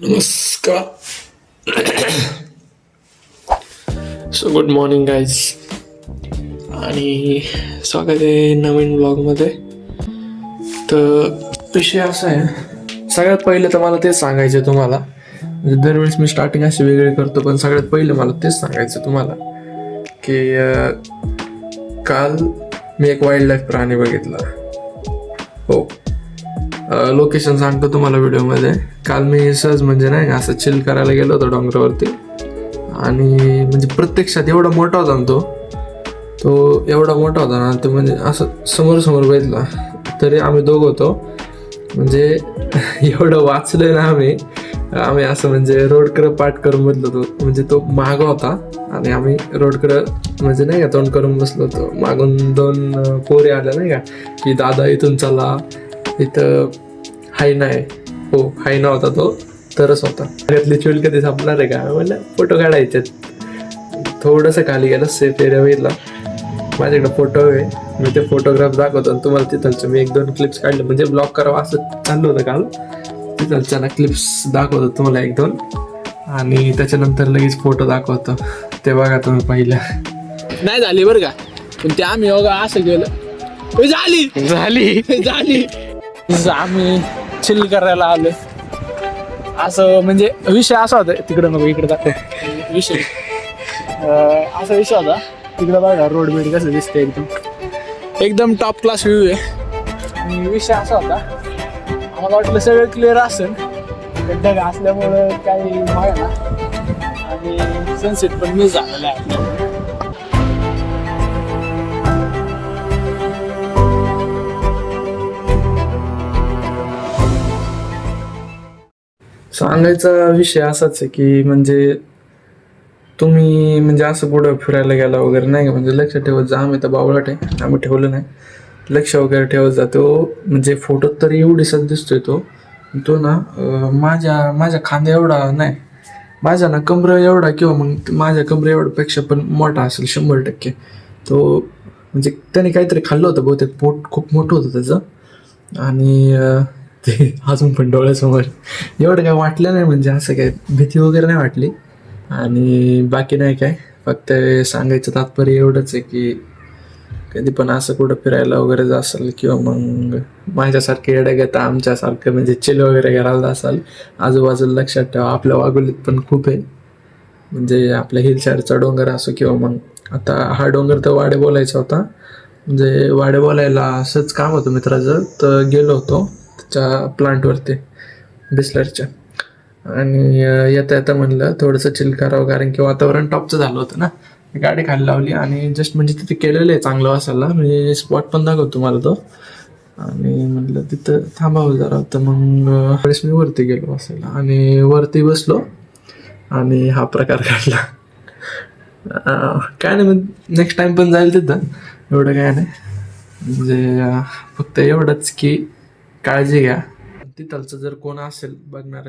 नमस्कार. So good morning guys आणि स्वागत आहे नवीन ब्लॉगमध्ये. तर विषय असा आहे, सगळ्यात पहिलं तर मला तेच सांगायचं आहे तुम्हाला. म्हणजे दरवेळेस मी स्टार्टिंग अशी वेगळी करतो, पण सगळ्यात पहिलं मला तेच सांगायचं तुम्हाला की काल मी एक वाईल्ड लाईफ प्राणी बघितला. हो, लोकेशन सांगतो तुम्हाला व्हिडिओमध्ये. काल मी सहज म्हणजे नाही का असं चिल करायला गेलो होतो डोंगरावरती, आणि म्हणजे प्रत्यक्षात एवढा मोठा होता ना तो एवढा मोठा होता ना, तो म्हणजे असं समोर बघितला तरी आम्ही दोघं होतो. म्हणजे एवढं वाचलोय ना आम्ही असं म्हणजे रोडकडं पाठ करून बसलो होतो. म्हणजे तो मागं होता आणि आम्ही रोडकडं म्हणजे नाही का तोंड करून बसलो होतो. मागून दोन पोरी आल्या नाही का की दादा इथून चला, इथं हाय नाही. हो, हाय नव्हता तो, तरच होता. त्यातली चूल कधी संपणार आहे का म्हणलं, फोटो काढायचे. थोडंसं खाली गेलं, सेफ एरिया बघितला. माझ्याकडे फोटो आहे, मी ते फोटोग्राफ दाखवतो आणि तुम्हाला तिथलचं मी 1-2 क्लिप्स काढले. म्हणजे ब्लॉग करावं असं चाललं होतं काल. तिथलच्या ना क्लिप्स दाखवतो तुम्हाला 1-2, आणि त्याच्यानंतर लगेच फोटो दाखवतो. ते बघा तुम्ही पहिल्या. नाही झाली बरं का, पण ते आम्ही असं गेलं, झाली आम्ही चिल करायला आलो. असं म्हणजे विषय असा होता, तिकडं नको इकडे दाखव विषय. असा विषय होता, तिकडं बघा रोड बीड कसं दिसते, एकदम टॉप क्लास व्ह्यू आहे. आणि विषय असा होता, आम्हाला वाटलं सगळं क्लिअर असेल, ढग असल्यामुळं काही बघा ना, आणि सनसेट पण मिस झालेला आहे. सांगायचा विषय असाच आहे की म्हणजे तुम्ही म्हणजे असं पुढं फिरायला गेला वगैरे नाही का, म्हणजे लक्ष ठेवत जा. आम्ही तर बावळट आहे, आम्ही ठेवलं नाही लक्ष वगैरे ठेवत जातो. म्हणजे फोटोत तर एवढीसच दिसतोय तो ना माझ्या खांद्या एवढा नाही, माझ्या ना कमर एवढा, किंवा मग माझ्या कमर एवढ्यापेक्षा पण मोठा असेल 100%. तो म्हणजे त्याने काहीतरी खाल्लं होतं बहुतेक, पोट खूप मोठं होतं त्याचं. आणि ते अजून पण डोळ्यासमोर. एवढं काय वाटलं नाही, म्हणजे असं काय भीती वगैरे नाही वाटली. आणि बाकी नाही काय, फक्त सांगायचं तात्पर्य एवढंच आहे की कधी पण असं कुठं फिरायला वगैरे जासाल, किंवा मग माझ्यासारखे येड्यागत आमच्यासारखं म्हणजे चिल वगैरे करायला असाल, आजूबाजूला लक्षात ठेवा. आपल्या वाघोलीत पण खूप आहे, म्हणजे आपल्या हिलशहरचा डोंगर असो, किंवा मग आता हा डोंगर तर वाडे बोलायचा होता. म्हणजे वाडे बोलायला असंच काम होतं मित्राचं, तर गेलो होतो त्याच्या प्लांटवरती बिस्लरच्या. आणि येता म्हणलं थोडंसं चिल करावं, कारण की वातावरण टॉपचं झालं होतं ना. गाडी खाली लावली आणि जस्ट म्हणजे तिथे केलेलं आहे चांगलं वासायला, म्हणजे स्पॉट पण दाखवतो तुम्हाला तो. आणि म्हटलं तिथं थांबावं जरा, तर मग वेळेस मी वरती गेलो बसायला आणि वरती बसलो आणि हा प्रकार घडला. काय नाही, मग नेक्स्ट टाइम पण जाईल तिथं, एवढं काय नाही. म्हणजे फक्त एवढंच की काळजी घ्या. तिथलचं जर कोण असेल बघणार,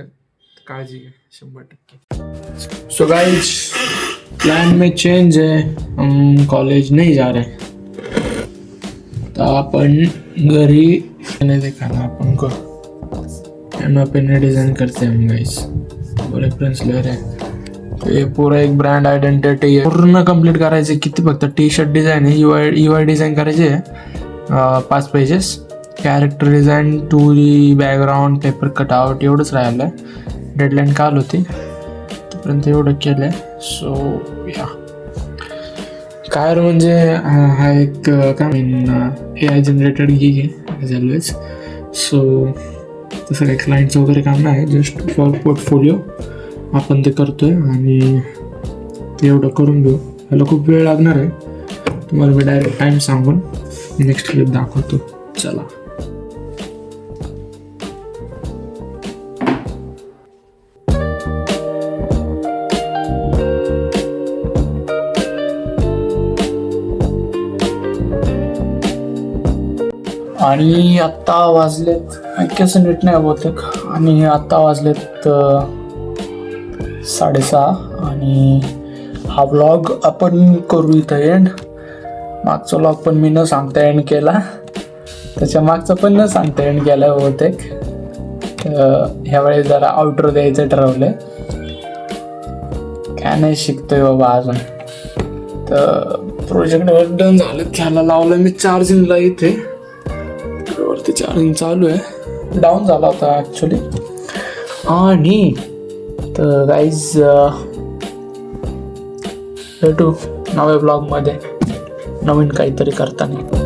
काळजी घ्या 100%. सो गाइस, प्लान में चेंज है, हम कॉलेज नहीं जा रहे. तो अपन घरी नहीं दिखाना अपन को, एम पे डिज़ाइन करते हैं हम गाइस. रेफरन्स ले रहे हैं. हे पूरा एक ब्रँड आयडेंटिटी आहे, पूर्ण कंप्लीट करायचे. किती फक्त टी शर्ट डिझाईन आहे, UI डिझाईन करायचे आहे 5 pages. Character design, 2D background, paper cutout, एवढंच राहिलं आहे. डेडलाईन काल होती, तोपर्यंत एवढं केलं आहे. सो या काय म्हणजे हा एक काय AI जनरेटेड गिग आहे ॲज ऑलवेज. सो तसं काही क्लायंटचं वगैरे काम नाही, जस्ट फॉर पोर्टफोलिओ आपण ते करतोय. आणि ते एवढं करून घेऊ. ह्याला खूप वेळ लागणार आहे, तुम्हाला मी डायरेक्ट टाईम सांगून नेक्स्ट क्लिप दाखवतो. चला. आणि आत्ता वाजलेत, ऐक्याचं नीट नाही बहुतेक, आणि आत्ता वाजलेत 6:30. आणि हा व्लॉग आपण करू इथं एंड. मागचा व्लॉग पण मी न सांगता एंड केला, त्याच्या मागचा पण न सांगता एंड केला बहुतेक. तर ह्यावेळेस जरा आउटरो द्यायचं ठरवलंय. काय नाही शिकतोय बाबा अजून. तर प्रोजेक्ट डन झालं, ख्याला लावलं मी चार्जिंगला इथे. वरती चार्जिंग चालू आहे, डाऊन झाला होता ॲक्च्युली. आणि तर गाईज भेटू नव्या ब्लॉगमध्ये नवीन काहीतरी करताना.